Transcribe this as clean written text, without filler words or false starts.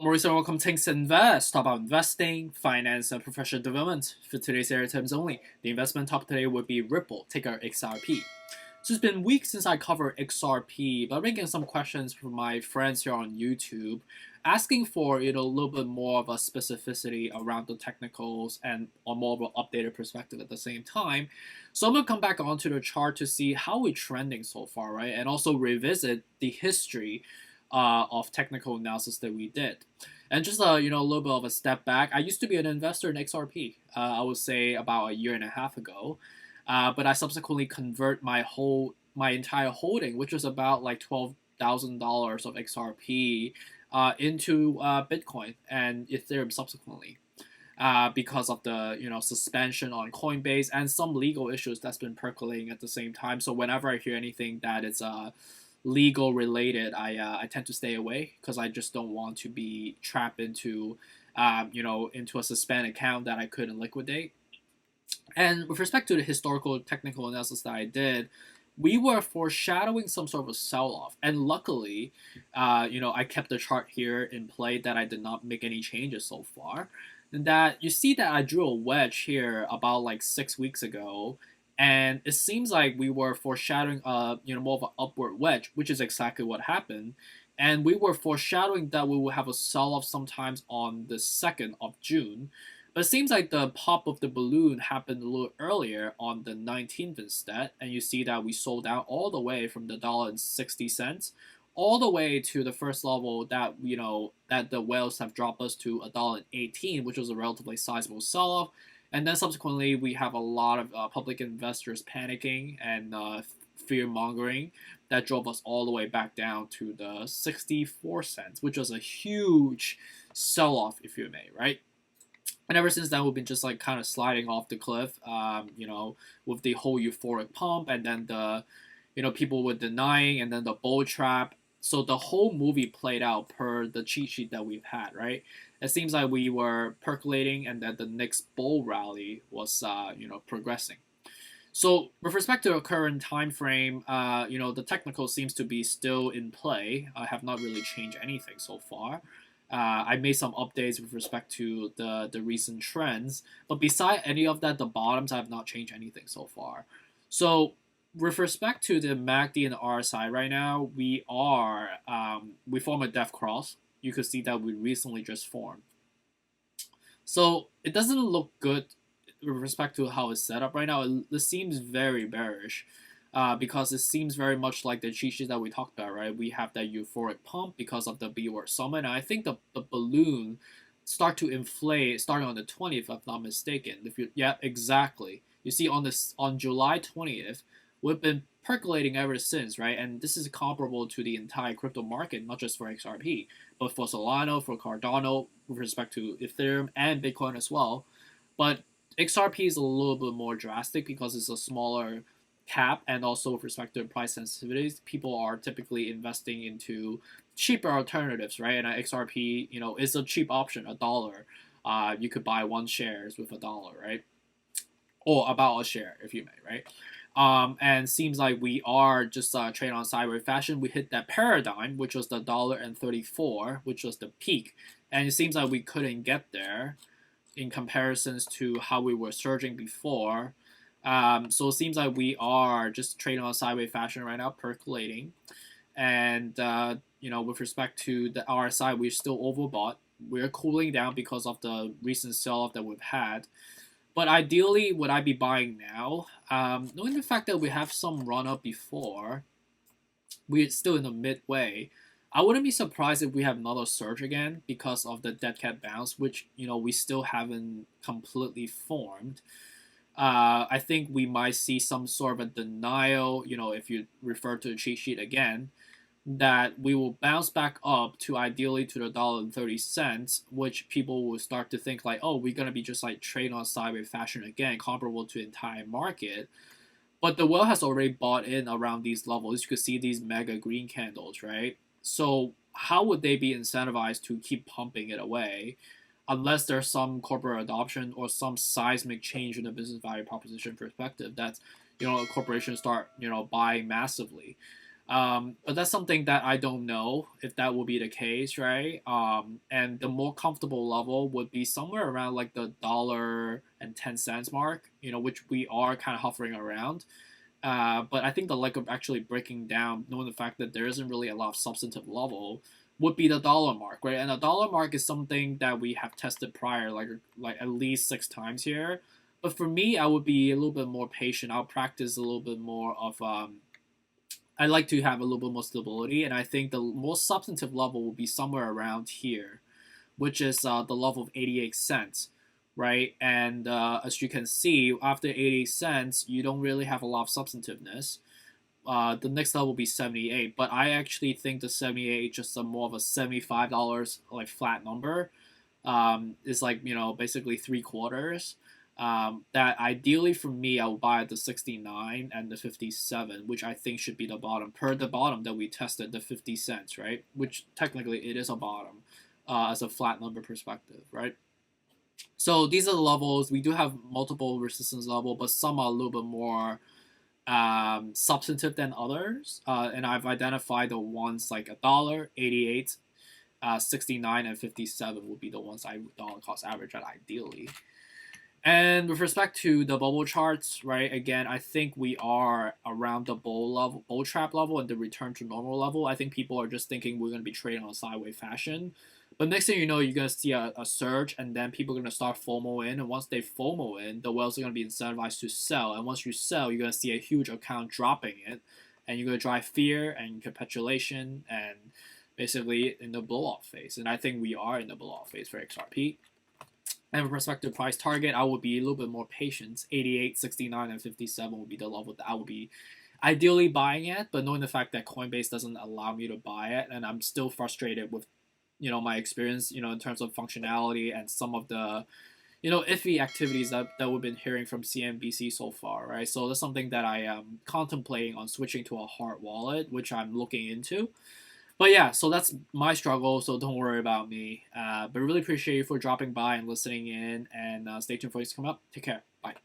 Maurice and welcome to Things to Invest. Talk about investing, finance, and professional development. For today's area terms only, the investment topic today would be Ripple, ticker XRP. So it's been weeks since I covered XRP, but I've been getting some questions from my friends here on YouTube asking for a little bit more of a specificity around the technicals and a more of an updated perspective at the same time. So I'm gonna come back onto the chart to see how we're trending so far, right? And also revisit the history of technical analysis that we did. And just a little bit of a step back. I used to be an investor in XRP. I would say about a year and a half ago, but I subsequently convert my entire holding, which was about like $12,000 of XRP, into Bitcoin and Ethereum subsequently. Because of the suspension on Coinbase and some legal issues that's been percolating at the same time. So whenever I hear anything that is legal related, I tend to stay away because I just don't want to be trapped into into a suspended account that I couldn't liquidate. And with respect to the historical technical analysis that I did, we were foreshadowing some sort of a sell-off, and luckily, I kept the chart here in play that I did not make any changes so far. And that you see that I drew a wedge here about like 6 weeks ago, and it seems like we were foreshadowing more of an upward wedge, which is exactly what happened. And we were foreshadowing that we will have a sell-off sometimes on the 2nd of June. But it seems like the pop of the balloon happened a little earlier on the 19th instead, and you see that we sold out all the way from the $1.60 all the way to the first level that that the whales have dropped us to $1.18, which was a relatively sizable sell-off. And then subsequently, we have a lot of public investors panicking and fear mongering that drove us all the way back down to the 64 cents, which was a huge sell off, if you may, right? And ever since then, we've been just like kind of sliding off the cliff, with the whole euphoric pump, and then the, people were denying, and then the bull trap. So the whole movie played out per the cheat sheet that we've had, right? It seems like we were percolating, and that the next bull rally was, progressing. So with respect to the current time frame, the technical seems to be still in play. I have not really changed anything so far. I made some updates with respect to the recent trends, but beside any of that, the bottoms I have not changed anything so far. So with respect to the MACD and the RSI right now, we form a death cross. You could see that we recently just formed. So it doesn't look good with respect to how it's set up right now. It seems very bearish. Because it seems very much like the cheat sheet that we talked about, right? We have that euphoric pump because of the B word summit, and I think the balloon start to inflate starting on the 20th, if I'm not mistaken. Yeah, exactly. You see on July 20th, we've been percolating ever since, right? And this is comparable to the entire crypto market, not just for XRP, but for Solana, for Cardano, with respect to Ethereum and Bitcoin as well. But XRP is a little bit more drastic because it's a smaller cap, and also with respect to price sensitivities, people are typically investing into cheaper alternatives, right? And XRP, is a cheap option, $1. You could buy one shares with $1, right? Or about a share, if you may, right? And seems like we are just trading on sideways fashion. We hit that paradigm, which was the $1.34, which was the peak, and it seems like we couldn't get there in comparisons to how we were surging before. So it seems like we are just trading on a sideways fashion right now, percolating. And, with respect to the RSI, we're still overbought. We're cooling down because of the recent sell-off that we've had. But ideally, would I be buying now? Knowing the fact that we have some run-up before, we're still in the midway. I wouldn't be surprised if we have another surge again because of the dead cat bounce, which, we still haven't completely formed. I think we might see some sort of a denial, if you refer to the cheat sheet again, that we will bounce back up to ideally to the $1.30, which people will start to think like, oh, we're going to be just like trading on sideways fashion again, comparable to the entire market. But the whale has already bought in around these levels. You could see these mega green candles, right? So how would they be incentivized to keep pumping it away? Unless there's some corporate adoption or some seismic change in the business value proposition perspective, that's a corporation start buying massively. But that's something that I don't know if that will be the case, right? And the more comfortable level would be somewhere around like the $1.10 mark, which we are kind of hovering around. But I think the lack of actually breaking down, knowing the fact that there isn't really a lot of substantive level, would be the dollar mark, right? And the dollar mark is something that we have tested prior, like at least 6 times here. But for me, I would be a little bit more patient. I'll practice a little bit more of I like to have a little bit more stability, and I think the most substantive level will be somewhere around here, which is the level of 88 cents, right? And as you can see, after 88 cents, you don't really have a lot of substantiveness. The next level will be 78, but I actually think the 78 is just a more of a $75 like flat number. Is like basically 3/4. That ideally for me, I will buy the 69 and the 57, which I think should be the bottom per the bottom that we tested, the 50 cents, right? Which technically it is a bottom, as a flat number perspective, right? So these are the levels. We do have multiple resistance level, but some are a little bit more substantive than others. And I've identified the ones like $1, 88, 69, and 57 would be the ones I would dollar cost average at ideally. And with respect to the bubble charts, right? Again, I think we are around the bull trap level, and the return to normal level. I think people are just thinking we're going to be trading on a sideways fashion. But next thing you know, you're going to see a surge, and then people are going to start FOMO in. And once they FOMO in, the whales are going to be incentivized to sell. And once you sell, you're going to see a huge account dropping it. And you're going to drive fear and capitulation and basically in the blow off phase. And I think we are in the blow off phase for XRP. And with respect to price target, I would be a little bit more patient. 88, 69, and 57 would be the level that I would be ideally buying it, but knowing the fact that Coinbase doesn't allow me to buy it, and I'm still frustrated with, my experience, in terms of functionality and some of the, iffy activities that we've been hearing from CNBC so far, right? So that's something that I am contemplating on switching to a hard wallet, which I'm looking into. But yeah, so that's my struggle, so don't worry about me. But really appreciate you for dropping by and listening in, and stay tuned for what's coming up. Take care. Bye.